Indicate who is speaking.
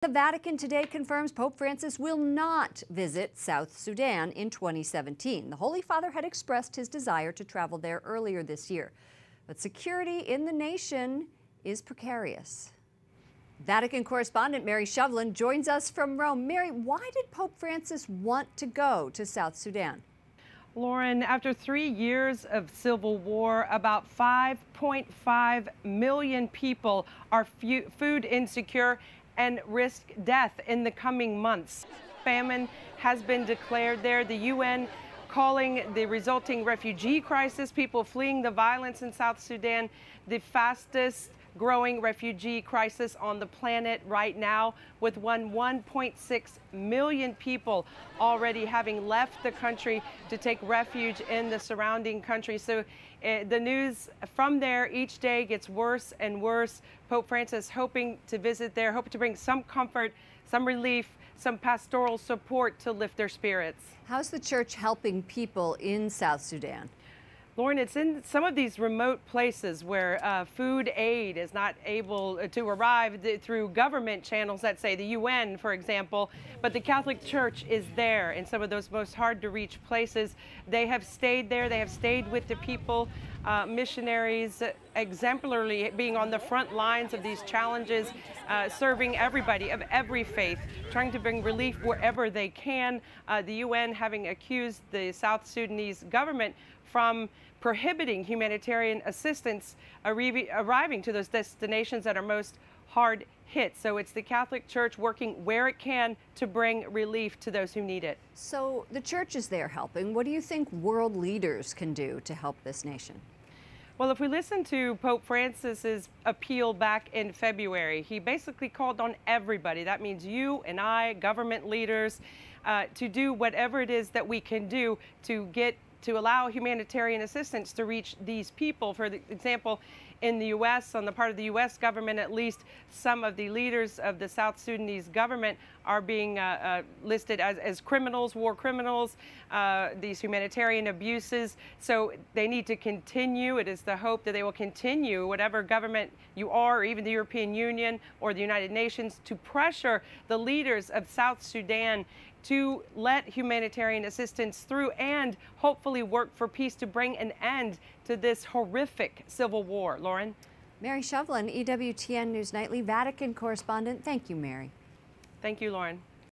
Speaker 1: The Vatican today confirms Pope Francis will not visit South Sudan in 2017. The Holy Father had expressed his desire to travel there earlier this year, but security in the nation is precarious. Vatican correspondent Mary Shovlin joins us from Rome. Mary, why did Pope Francis want to go to South Sudan?
Speaker 2: Lauren, after 3 years of civil war, about 5.5 million people are food insecure and risk death in the coming months. Famine has been declared there. The UN calling the resulting refugee crisis, people fleeing the violence in South Sudan, the fastest growing refugee crisis on the planet right now, with 1.6 million people already having left the country to take refuge in the surrounding country. So the news from there each day gets worse and worse. Pope Francis hoping to visit there, hoping to bring some comfort, some relief, some pastoral support to lift their spirits.
Speaker 1: How's the church helping people in South Sudan?
Speaker 2: Lauren, it's in some of these remote places where food aid is not able to arrive through government channels, let's say the UN, for example, but the Catholic Church is there in some of those most hard to reach places. They have stayed there. They have stayed with the people, missionaries exemplarily being on the front lines of these challenges, serving everybody of every faith, trying to bring relief wherever they can. The UN having accused the South Sudanese government from prohibiting humanitarian assistance arriving to those destinations that are most hard hit. So it's the Catholic Church working where it can to bring relief to those who need it.
Speaker 1: So the church is there helping. What do you think world leaders can do to help this nation?
Speaker 2: Well, if we listen to Pope Francis's appeal back in February, he basically called on everybody. That means you and I, government leaders, to do whatever it is that we can do to allow humanitarian assistance to reach these people. For example, in the U.S., on the part of the U.S. government, at least some of the leaders of the South Sudanese government are being listed as criminals, war criminals, these humanitarian abuses. So they need to continue. It is the hope that they will continue, whatever government you are, or even the European Union or the United Nations, to pressure the leaders of South Sudan to let humanitarian assistance through and hopefully work for peace to bring an end to this horrific civil war. Lauren?
Speaker 1: Mary Shovlin, EWTN News Nightly Vatican correspondent. Thank you, Mary.
Speaker 2: Thank you, Lauren.